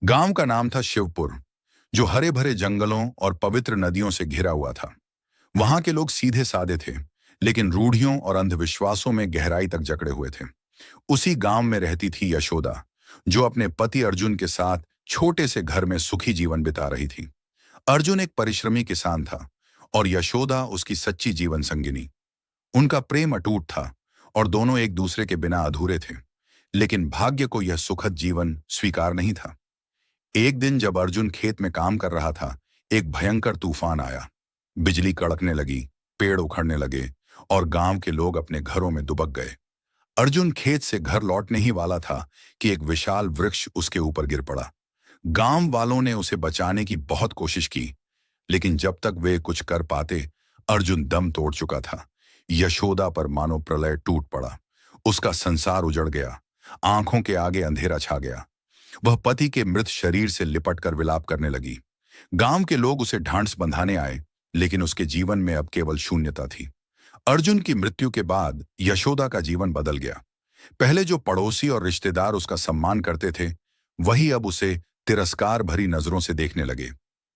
गांव का नाम था शिवपुर, जो हरे भरे जंगलों और पवित्र नदियों से घिरा हुआ था। वहां के लोग सीधे साधे थे, लेकिन रूढ़ियों और अंधविश्वासों में गहराई तक जकड़े हुए थे। उसी गांव में रहती थी यशोदा, जो अपने पति अर्जुन के साथ छोटे से घर में सुखी जीवन बिता रही थी। अर्जुन एक परिश्रमी किसान था और यशोदा उसकी सच्ची जीवन संगिनी। उनका प्रेम अटूट था और दोनों एक दूसरे के बिना अधूरे थे। लेकिन भाग्य को यह सुखद जीवन स्वीकार नहीं था। एक दिन जब अर्जुन खेत में काम कर रहा था, एक भयंकर तूफान आया। बिजली कड़कने लगी, पेड़ उखड़ने लगे और गांव के लोग अपने घरों में दुबक गए। अर्जुन खेत से घर लौटने ही वाला था कि एक विशाल वृक्ष उसके ऊपर गिर पड़ा। गांव वालों ने उसे बचाने की बहुत कोशिश की, लेकिन जब तक वे कुछ कर पाते, अर्जुन दम तोड़ चुका था। यशोदा पर मानो प्रलय टूट पड़ा। उसका संसार उजड़ गया। आंखों के आगे अंधेरा छा गया। वह पति के मृत शरीर से लिपट कर विलाप करने लगी। गांव के लोग उसे ढांढस बंधाने आए, लेकिन उसके जीवन में अब केवल शून्यता थी। अर्जुन की मृत्यु के बाद यशोदा का जीवन बदल गया। पहले जो पड़ोसी और रिश्तेदार उसका सम्मान करते थे, वही अब उसे तिरस्कार भरी नजरों से देखने लगे।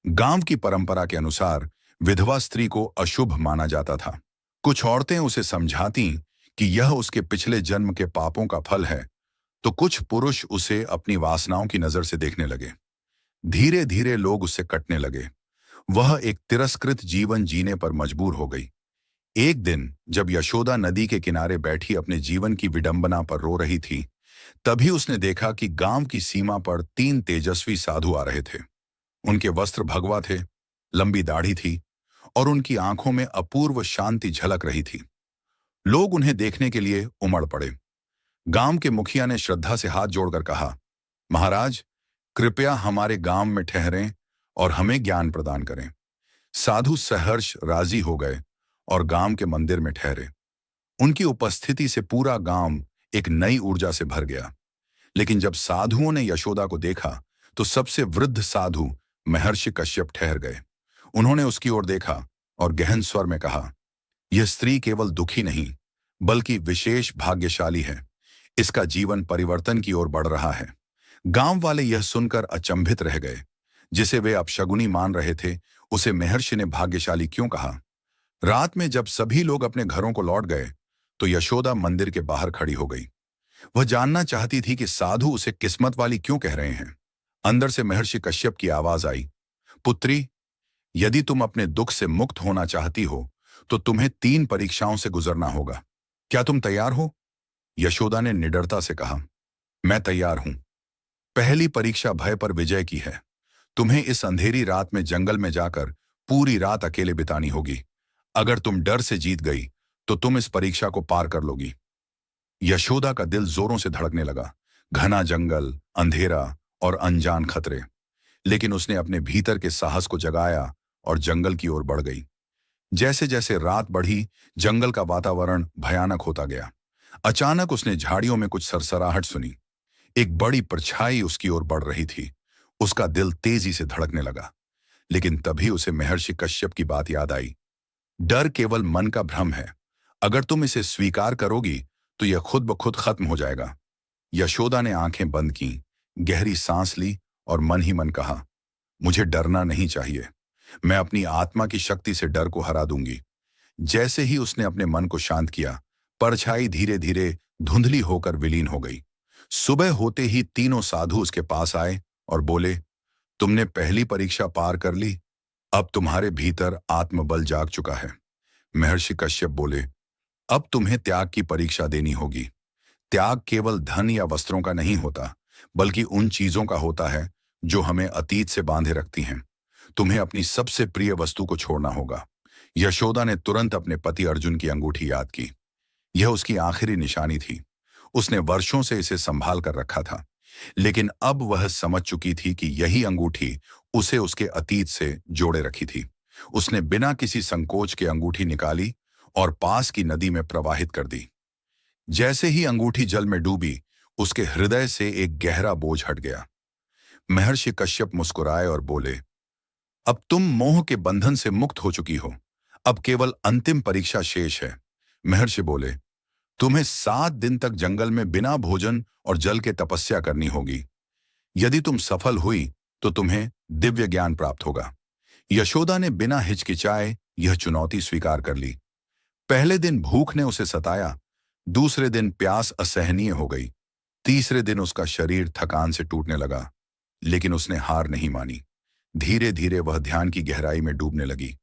गांव की परंपरा के अनुसार विधवा स्त्री को अशुभ माना जाता था। कुछ औरतें उसे समझाती कि यह उसके पिछले जन्म के पापों का फल है, तो कुछ पुरुष उसे अपनी वासनाओं की नजर से देखने लगे। धीरे धीरे लोग उससे कटने लगे। वह एक तिरस्कृत जीवन जीने पर मजबूर हो गई। एक दिन जब यशोदा नदी के किनारे बैठी अपने जीवन की विडंबना पर रो रही थी, तभी उसने देखा कि गांव की सीमा पर 3 तेजस्वी साधु आ रहे थे। उनके वस्त्र भगवा थे, लंबी दाढ़ी थी और उनकी आंखों में अपूर्व शांति झलक रही थी। लोग उन्हें देखने के लिए उमड़ पड़े। गांव के मुखिया ने श्रद्धा से हाथ जोड़कर कहा, महाराज, कृपया हमारे गांव में ठहरें और हमें ज्ञान प्रदान करें। साधु सहर्ष राजी हो गए और गांव के मंदिर में ठहरे। उनकी उपस्थिति से पूरा गांव एक नई ऊर्जा से भर गया। लेकिन जब साधुओं ने यशोदा को देखा, तो सबसे वृद्ध साधु महर्षि कश्यप ठहर गए। उन्होंने उसकी ओर देखा और गहन स्वर में कहा, यह स्त्री केवल दुखी नहीं, बल्कि विशेष भाग्यशाली है। इसका जीवन परिवर्तन की ओर बढ़ रहा है। गांव वाले यह सुनकर अचंभित रह गए। जिसे वे अपशगुनी मान रहे थे, उसे महर्षि ने भाग्यशाली क्यों कहा? रात में जब सभी लोग अपने घरों को लौट गए, तो यशोदा मंदिर के बाहर खड़ी हो गई। वह जानना चाहती थी कि साधु उसे किस्मत वाली क्यों कह रहे हैं। अंदर से महर्षि कश्यप की आवाज आई, पुत्री, यदि तुम अपने दुख से मुक्त होना चाहती हो, तो तुम्हें 3 परीक्षाओं से गुजरना होगा। क्या तुम तैयार हो? यशोदा ने निडरता से कहा, मैं तैयार हूं। पहली परीक्षा भय पर विजय की है। तुम्हें इस अंधेरी रात में जंगल में जाकर पूरी रात अकेले बितानी होगी। अगर तुम डर से जीत गई, तो तुम इस परीक्षा को पार कर लोगी। यशोदा का दिल जोरों से धड़कने लगा। घना जंगल, अंधेरा और अनजान खतरे। लेकिन उसने अपने भीतर के साहस को जगाया और जंगल की ओर बढ़ गई। जैसे जैसे रात बढ़ी, जंगल का वातावरण भयानक होता गया। अचानक उसने झाड़ियों में कुछ सरसराहट सुनी। एक बड़ी परछाई उसकी ओर बढ़ रही थी। उसका दिल तेजी से धड़कने लगा। लेकिन तभी उसे महर्षि कश्यप की बात याद आई। डर केवल मन का भ्रम है। अगर तुम इसे स्वीकार करोगी, तो यह खुद ब खुद खत्म हो जाएगा। यशोदा ने आंखें बंद की, गहरी सांस ली और मन ही मन कहा, मुझे डरना नहीं चाहिए। मैं अपनी आत्मा की शक्ति से डर को हरा दूंगी। जैसे ही उसने अपने मन को शांत किया, परछाई धीरे धीरे धुंधली होकर विलीन हो गई। सुबह होते ही तीनों साधु उसके पास आए और बोले, तुमने पहली परीक्षा पार कर ली। अब तुम्हारे भीतर आत्मबल जाग चुका है। महर्षि कश्यप बोले, अब तुम्हें त्याग की परीक्षा देनी होगी। त्याग केवल धन या वस्त्रों का नहीं होता, बल्कि उन चीजों का होता है जो हमें अतीत से बांधे रखती हैं। तुम्हें अपनी सबसे प्रिय वस्तु को छोड़ना होगा। यशोदा ने तुरंत अपने पति अर्जुन की अंगूठी याद की। यह उसकी आखिरी निशानी थी। उसने वर्षों से इसे संभाल कर रखा था, लेकिन अब वह समझ चुकी थी कि यही अंगूठी उसे उसके अतीत से जोड़े रखी थी। उसने बिना किसी संकोच के अंगूठी निकाली और पास की नदी में प्रवाहित कर दी। जैसे ही अंगूठी जल में डूबी, उसके हृदय से एक गहरा बोझ हट गया। महर्षि कश्यप मुस्कुराए और बोले, अब तुम मोह के बंधन से मुक्त हो चुकी हो। अब केवल अंतिम परीक्षा शेष है। महर्षि बोले, तुम्हें 7 दिन तक जंगल में बिना भोजन और जल के तपस्या करनी होगी। यदि तुम सफल हुई तो तुम्हें दिव्य ज्ञान प्राप्त होगा। यशोदा ने बिना हिचकिचाए यह चुनौती स्वीकार कर ली। पहले दिन भूख ने उसे सताया, दूसरे दिन प्यास असहनीय हो गई, तीसरे दिन उसका शरीर थकान से टूटने लगा। लेकिन उसने हार नहीं मानी। धीरे धीरे वह ध्यान की गहराई में डूबने लगी।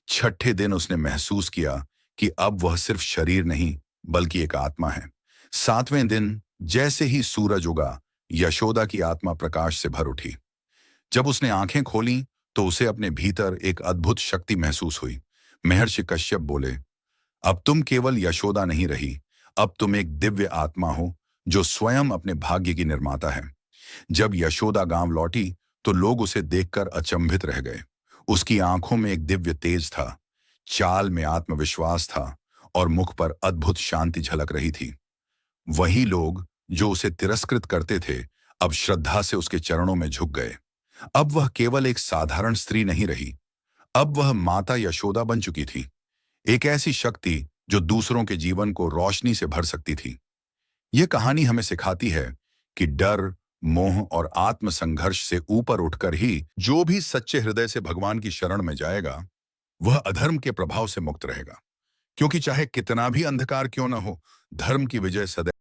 छठे दिन उसने महसूस किया कि अब वह सिर्फ शरीर नहीं बल्कि एक आत्मा है। सातवें दिन जैसे ही सूरज उगा, यशोदा की आत्मा प्रकाश से भर उठी। जब उसने आंखें खोलीं तो उसे अपने भीतर एक अद्भुत शक्ति महसूस हुई। महर्षि कश्यप बोले, अब तुम केवल यशोदा नहीं रही, अब तुम एक दिव्य आत्मा हो जो स्वयं अपने भाग्य की निर्माता है। जब यशोदा गांव लौटी तो लोग उसे देखकर अचंभित रह गए। उसकी आंखों में एक दिव्य तेज था, चाल में आत्मविश्वास था और मुख पर अद्भुत शांति झलक रही थी। वही लोग जो उसे तिरस्कृत करते थे अब श्रद्धा से उसके चरणों में झुक गए। अब वह केवल एक साधारण स्त्री नहीं रही, अब वह माता यशोदा बन चुकी थी, एक ऐसी शक्ति जो दूसरों के जीवन को रोशनी से भर सकती थी। यह कहानी हमें सिखाती है कि डर, मोह और आत्म संघर्ष से ऊपर उठकर ही जो भी सच्चे हृदय से भगवान की शरण में जाएगा, वह अधर्म के प्रभाव से मुक्त रहेगा। क्योंकि चाहे कितना भी अंधकार क्यों न हो, धर्म की विजय सदैव